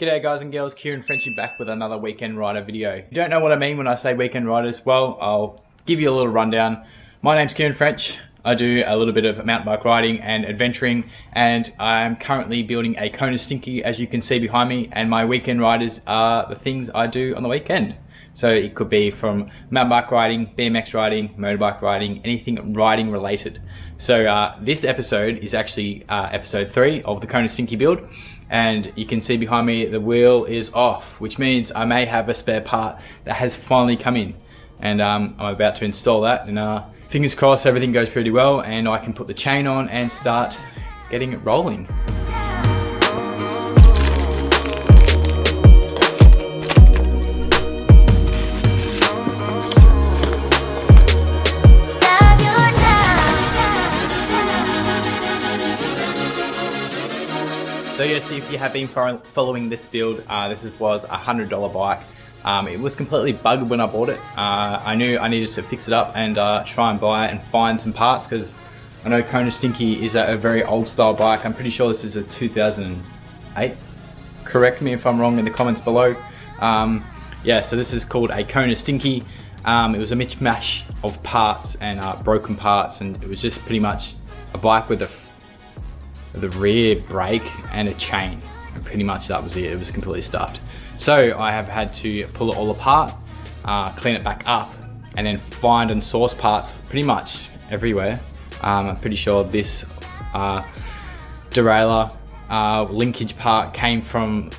G'day guys and girls, Kieran French back with another Weekend Rider video. If you don't know what I mean when I say Weekend Riders, well, I'll give you a little rundown. My name's Kieran French. I do a little bit of mountain bike riding and adventuring, and I'm currently building a Kona Stinky, as you can see behind me, and my Weekend Riders are the things I do on the weekend. So it could be from mountain bike riding, BMX riding, motorbike riding, anything riding related. So this episode is actually episode 3 of the Kona Stinky build. And you can see behind me the wheel is off, which means I may have a spare part that has finally come in, and I'm about to install that, and fingers crossed everything goes pretty well and I can put the chain on and start getting it rolling. So yes, if you have been following this build, this was a $100 bike. It was completely bugged when I bought it. I knew I needed to fix it up and try and buy it and find some parts, because I know Kona Stinky is a very old style bike. I'm pretty sure this is a 2008. Correct me if I'm wrong in the comments below. Yeah, so this is called a Kona Stinky. It was a mishmash of parts and broken parts, and it was just pretty much a bike with the rear brake and a chain, and pretty much that was it. It was completely stuffed. So I have had to pull it all apart, clean it back up, and then find and source parts pretty much everywhere. I'm pretty sure this derailleur linkage part came from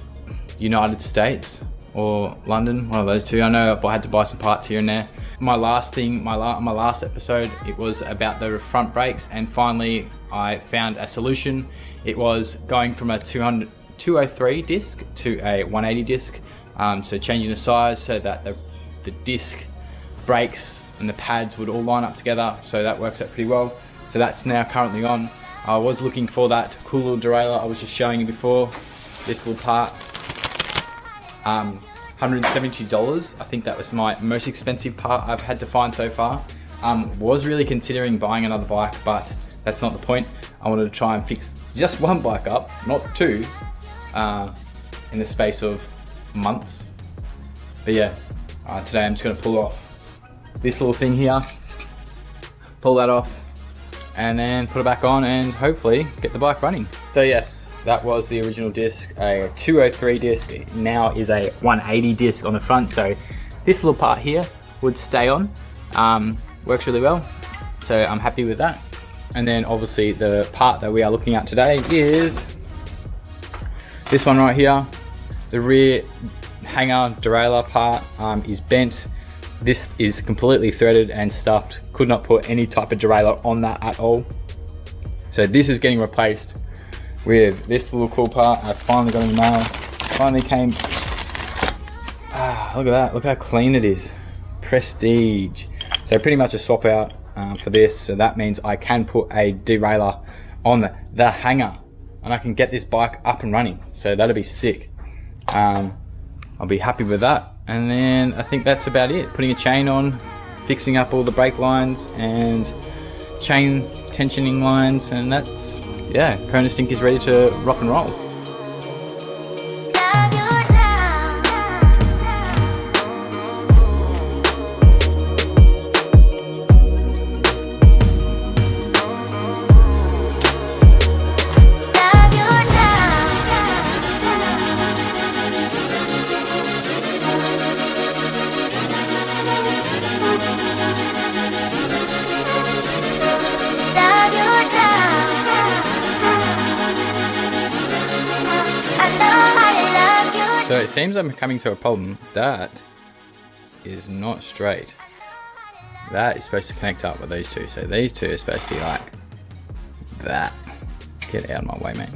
United States or London, one of those two. I know I had to buy some parts here and there. My last episode, it was about the front brakes, and finally I found a solution. It was going from a 203 disc to a 180 disc, so changing the size so that the disc brakes and the pads would all line up together, so that works out pretty well. So that's now currently on. I was looking for that cool little derailleur I was just showing you before, this little part. $170, I think that was my most expensive part I've had to find so far. Was really considering buying another bike, but that's not the point. I wanted to try and fix just one bike up, not two, in the space of months. But yeah, today I'm just going to pull off this little thing here, pull that off, and then put it back on and hopefully get the bike running. So yes, that was the original disc, a 203 disc. It now is a 180 disc on the front, so this little part here would stay on. Works really well, so I'm happy with that. And then obviously the part that we are looking at today is this one right here. The rear hanger derailleur part is bent. This is completely threaded and stuffed. Could not put any type of derailleur on that at all. So this is getting replaced with this little cool part. I finally got in the mail. Finally came. Look at that. Look how clean it is. Prestige. So pretty much a swap out for this. So that means I can put a derailleur on the hanger, and I can get this bike up and running. So that'll be sick. I'll be happy with that. And then I think that's about it. Putting a chain on, fixing up all the brake lines and chain tensioning lines, and that's, yeah, Kona Stinky is ready to rock and roll. So it seems I'm coming to a problem. That is not straight. That is supposed to connect up with these two. So these two are supposed to be like that. Get out of my way, mate.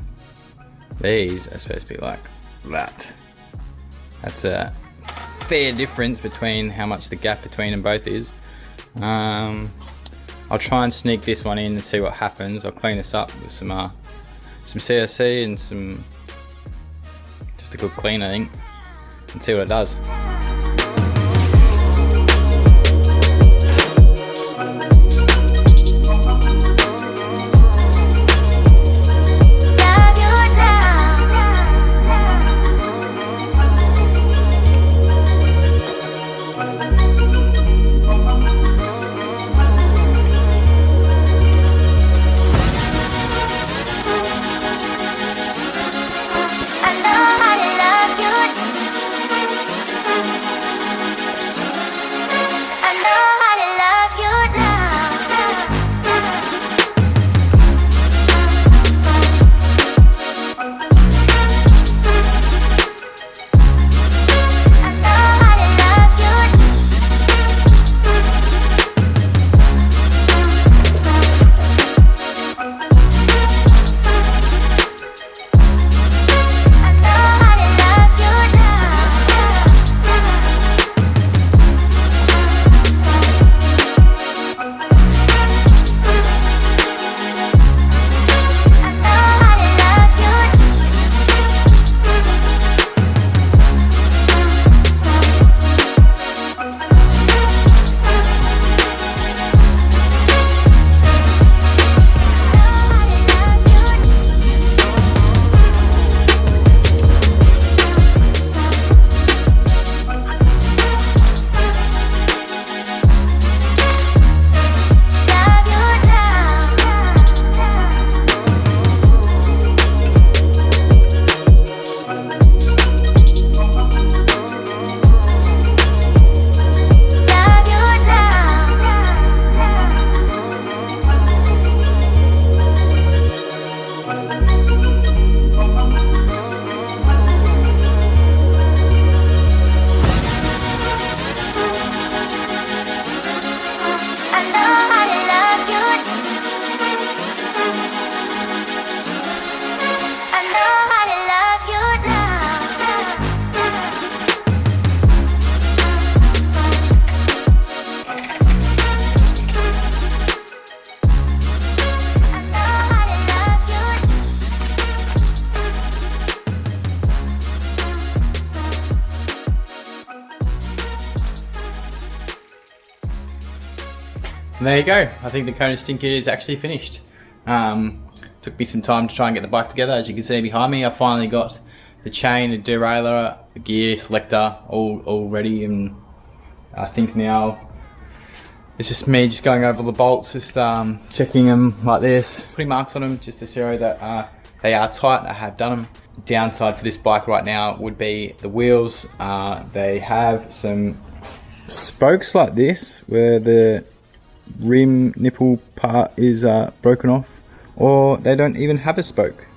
These are supposed to be like that. That's a fair difference between how much the gap between them both is. I'll try and sneak this one in and see what happens. I'll clean this up with some CSC and some, just a good clean, I think, and see what it does. And there you go. I think the Kona Stinky is actually finished. Took me some time to try and get the bike together. As you can see behind me, I finally got the chain, the derailleur, the gear selector all ready, and I think now it's just me just going over the bolts, just checking them like this, putting marks on them just to show that they are tight. I have done them. Downside for this bike right now would be the wheels. They have some spokes like this where the rim nipple part is broken off, or they don't even have a spoke.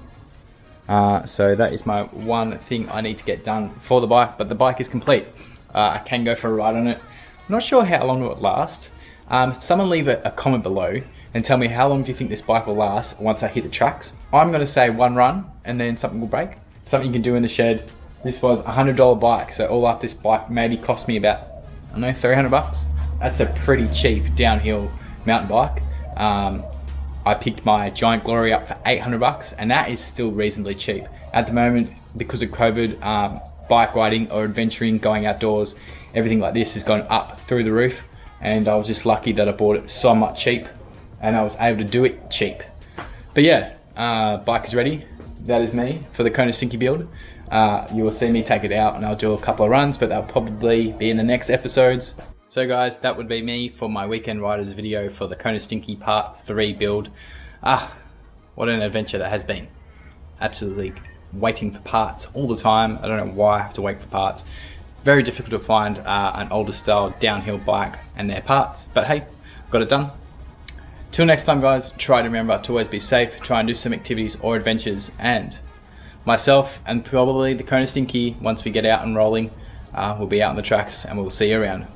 So that is my one thing I need to get done for the bike, but the bike is complete. I can go for a ride on it. I'm not sure how long it will last. Someone leave a comment below and tell me how long do you think this bike will last once I hit the tracks. I'm going to say one run and then something will break. Something you can do in the shed. This was a $100 bike, so all up this bike maybe cost me about, I don't know, 300 bucks. That's a pretty cheap downhill mountain bike. I picked my Giant Glory up for 800 bucks, and that is still reasonably cheap. At the moment, because of COVID, bike riding or adventuring, going outdoors, everything like this has gone up through the roof, and I was just lucky that I bought it so much cheap, and I was able to do it cheap. But yeah, bike is ready. That is me for the Kona Stinky build. You will see me take it out and I'll do a couple of runs, but they'll probably be in the next episodes. So guys, that would be me for my Weekend Riders video for the Kona Stinky Part 3 build. What an adventure that has been. Absolutely waiting for parts all the time. I don't know why I have to wait for parts. Very difficult to find an older style downhill bike and their parts, but hey, got it done. Till next time guys, try to remember to always be safe, try and do some activities or adventures, and myself and probably the Kona Stinky, once we get out and rolling, we'll be out on the tracks and we'll see you around.